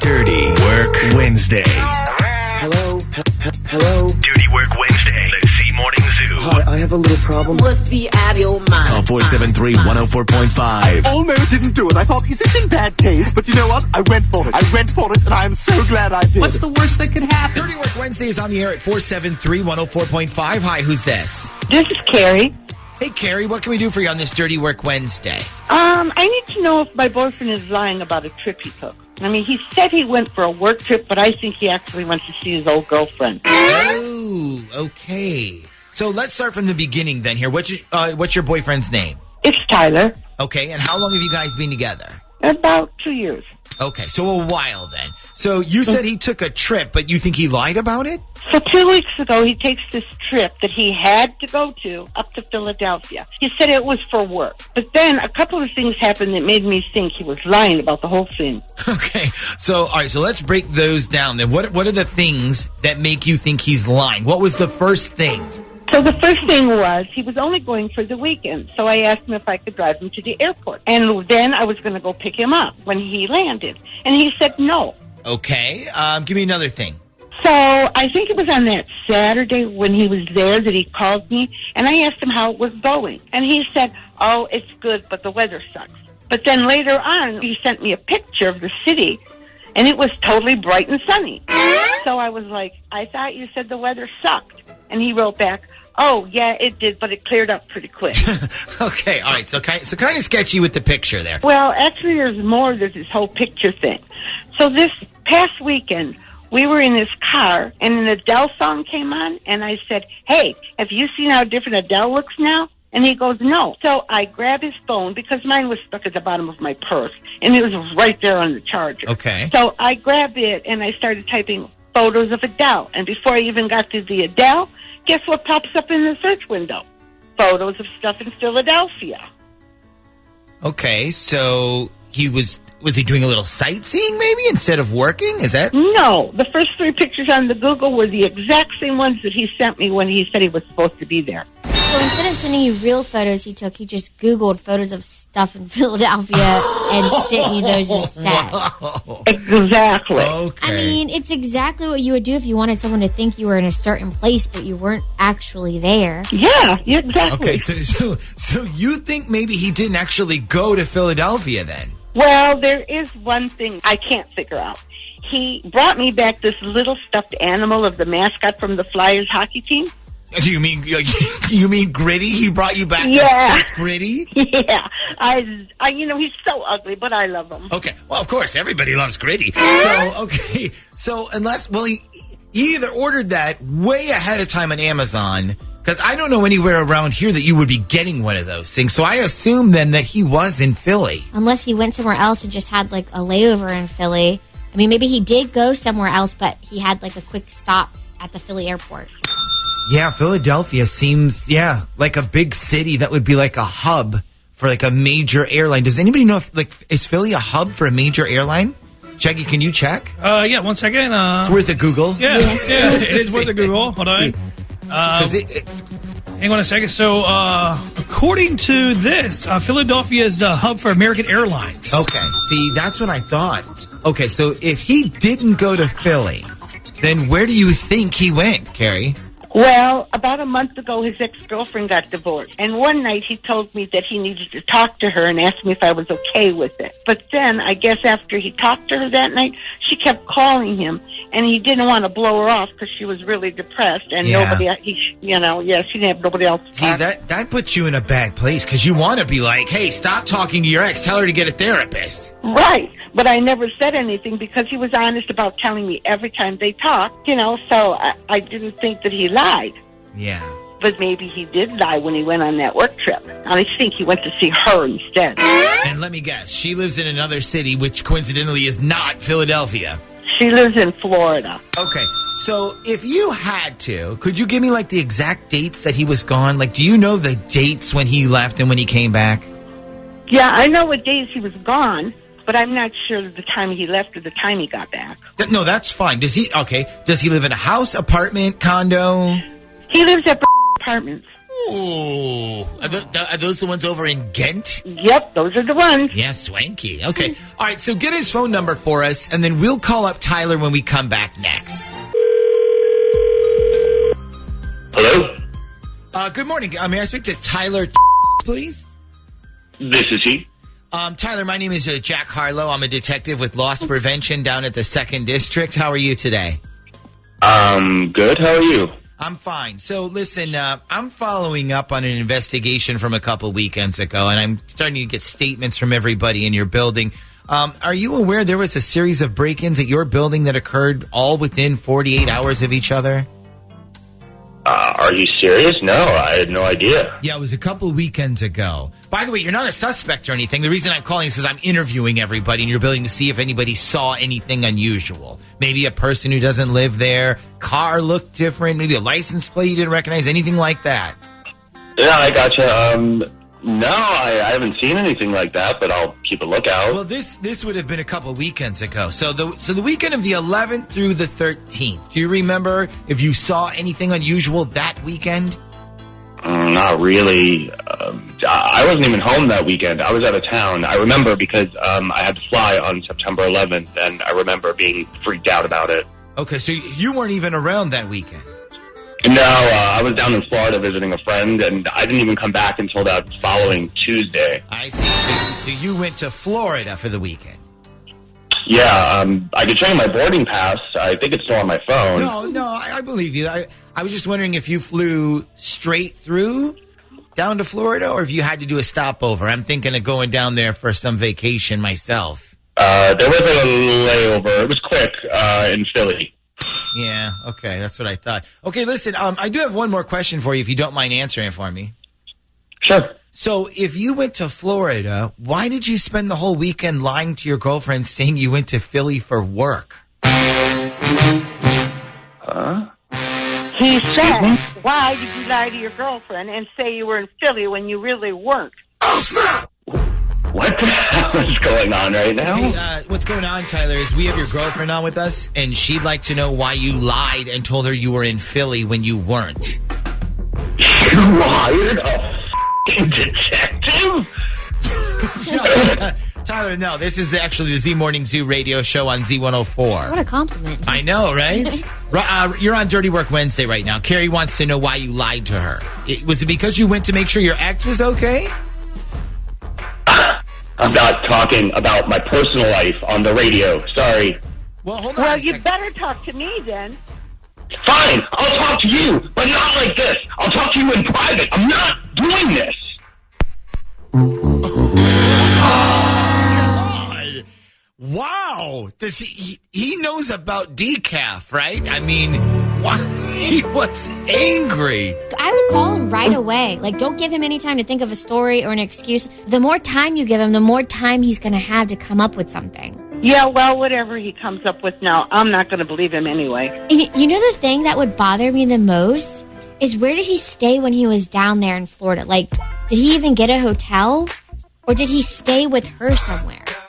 Dirty Work Wednesday. Hello? Hello? Dirty Work Wednesday. Let's see Morning Zoo. Hi, I have a little problem. Must be out of your mind. Call 473-104.5. Almost didn't do it. I thought, is this in bad taste? But you know what? I went for it, and I am so glad I did. What's the worst that could happen? Dirty Work Wednesday is on the air at 473-104.5. Hi, who's this? This is Carrie. Hey, Carrie, what can we do for you on this Dirty Work Wednesday? I need to know if my boyfriend is lying about a trip he took. I mean, he said he went for a work trip, but I think he actually went to see his old girlfriend. Oh, okay. So let's start from the beginning then here. What's your boyfriend's name? It's Tyler. Okay, and how long have you guys been together? About 2 years. Okay, so a while then. So you said he took a trip, but you think he lied about it? So 2 weeks ago, he takes this trip that he had to go to up to Philadelphia. He said it was for work. But then a couple of things happened that made me think he was lying about the whole thing. Okay, so all right, so let's break those down then. What are the things that make you think he's lying? What was the first thing? So the first thing was he was only going for the weekend. So I asked him if I could drive him to the airport. And then I was going to go pick him up when he landed. And he said no. Okay, give me another thing. So I think it was on that Saturday when he was there that he called me. And I asked him how it was going. And he said, oh, it's good, but the weather sucks. But then later on, he sent me a picture of the city. And it was totally bright and sunny. So I was like, I thought you said the weather sucked. And he wrote back, oh, yeah, it did, but it cleared up pretty quick. Okay, all right, so kind of sketchy with the picture there. Well, actually, there's more to this whole picture thing. So this past weekend, we were in his car, and an Adele song came on, and I said, hey, have you seen how different Adele looks now? And he goes, no. So I grab his phone, because mine was stuck at the bottom of my purse, and it was right there on the charger. Okay. So I grabbed it, and I started typing photos of Adele. And before I even got to the Adele, guess what pops up in the search window? Photos of stuff in Philadelphia. Okay, so was he doing a little sightseeing maybe instead of working? Is that? No. The first 3 pictures on the Google were the exact same ones that he sent me when he said he was supposed to be there. So instead of sending you real photos he took, he just Googled photos of stuff in Philadelphia and sent you those instead. Wow. Exactly. Okay. I mean, it's exactly what you would do if you wanted someone to think you were in a certain place, but you weren't actually there. Yeah, exactly. Okay, so you think maybe he didn't actually go to Philadelphia then? Well, there is one thing I can't figure out. He brought me back this little stuffed animal of the mascot from the Flyers hockey team. Do you mean Gritty? He brought you back Yeah. Gritty? Yeah. I he's so ugly, but I love him. Okay. Well, of course, everybody loves Gritty. So he either ordered that way ahead of time on Amazon, because I don't know anywhere around here that you would be getting one of those things. So I assume then that he was in Philly. Unless he went somewhere else and just had like a layover in Philly. I mean, maybe he did go somewhere else, but he had like a quick stop at the Philly airport. Yeah, Philadelphia seems, like a big city that would be like a hub for like a major airline. Does anybody know is Philly a hub for a major airline? Shaggy, can you check? Yeah, 1 second. It's worth a Google. Yeah, it is worth a Google. Hold on. Hang on a second. So, according to this, Philadelphia is the hub for American Airlines. Okay, see, that's what I thought. Okay, so if he didn't go to Philly, then where do you think he went, Carrie? Well, about a month ago, his ex-girlfriend got divorced. And one night, he told me that he needed to talk to her and asked me if I was okay with it. But then, I guess after he talked to her that night, she kept calling him. And he didn't want to blow her off because she was really depressed. And she didn't have nobody else to talk. See, that puts you in a bad place because you want to be like, hey, stop talking to your ex. Tell her to get a therapist. Right. But I never said anything because he was honest about telling me every time they talked, so I didn't think that he lied. Yeah. But maybe he did lie when he went on that work trip. I think he went to see her instead. And let me guess, she lives in another city, which coincidentally is not Philadelphia. She lives in Florida. Okay. So if you had to, could you give me the exact dates that he was gone? Do you know the dates when he left and when he came back? Yeah, I know what days he was gone. But I'm not sure the time he left or the time he got back. No, that's fine. Does he live in a house, apartment, condo? He lives at apartments. Ooh. Are those the ones over in Ghent? Yep, those are the ones. Yeah, swanky. Okay. All right, so get his phone number for us, and then we'll call up Tyler when we come back next. Hello? Good morning. May I speak to Tyler, please? This is he. Tyler, my name is Jack Harlow. I'm a detective with loss prevention down at the 2nd District. How are you today? Good. How are you? I'm fine. So, listen, I'm following up on an investigation from a couple weekends ago, and I'm starting to get statements from everybody in your building. Are you aware there was a series of break-ins at your building that occurred all within 48 hours of each other? Are you serious? No, I had no idea. Yeah, it was a couple weekends ago. By the way, you're not a suspect or anything. The reason I'm calling is because I'm interviewing everybody in your building to see if anybody saw anything unusual. Maybe a person who doesn't live there, car looked different, maybe a license plate you didn't recognize, anything like that. Yeah, I gotcha. No, I haven't seen anything like that, but I'll keep a lookout. Well, this would have been a couple weekends ago. So the weekend of the 11th through the 13th. Do you remember if you saw anything unusual that weekend? Not really. I wasn't even home that weekend. I was out of town. I remember because I had to fly on September 11th, and I remember being freaked out about it. Okay, so you weren't even around that weekend. No, I was down in Florida visiting a friend, and I didn't even come back until that following Tuesday. I see. So you went to Florida for the weekend. Yeah, I could show you my boarding pass. I think it's still on my phone. No, I believe you. I was just wondering if you flew straight through down to Florida or if you had to do a stopover. I'm thinking of going down there for some vacation myself. There was a layover. It was quick in Philly. Yeah, okay, that's what I thought. Okay, listen, I do have one more question for you if you don't mind answering it for me. Sure. So if you went to Florida, why did you spend the whole weekend lying to your girlfriend saying you went to Philly for work? Huh? He said, why did you lie to your girlfriend and say you were in Philly when you really weren't? Oh, snap! What the hell is going on right now? Hey, what's going on, Tyler, is we have your girlfriend on with us, and she'd like to know why you lied and told her you were in Philly when you weren't. You hired a f***ing detective? Tyler, no, this is actually the Z Morning Zoo radio show on Z104. What a compliment. I know, right? You're on Dirty Work Wednesday right now. Carrie wants to know why you lied to her. Was it because you went to make sure your ex was okay? I'm not talking about my personal life on the radio. Sorry. Well, hold on. Well, you better talk to me then. Fine, I'll talk to you, but not like this. I'll talk to you in private. I'm not doing this. God. Wow. Does he knows about decaf, right? I mean, why he was angry. I would call him right away. Like, don't give him any time to think of a story or an excuse. The more time you give him, the more time he's going to have to come up with something. Yeah, well, whatever he comes up with now, I'm not going to believe him anyway. And you know the thing that would bother me the most is where did he stay when he was down there in Florida? Like, did he even get a hotel? Or did he stay with her somewhere?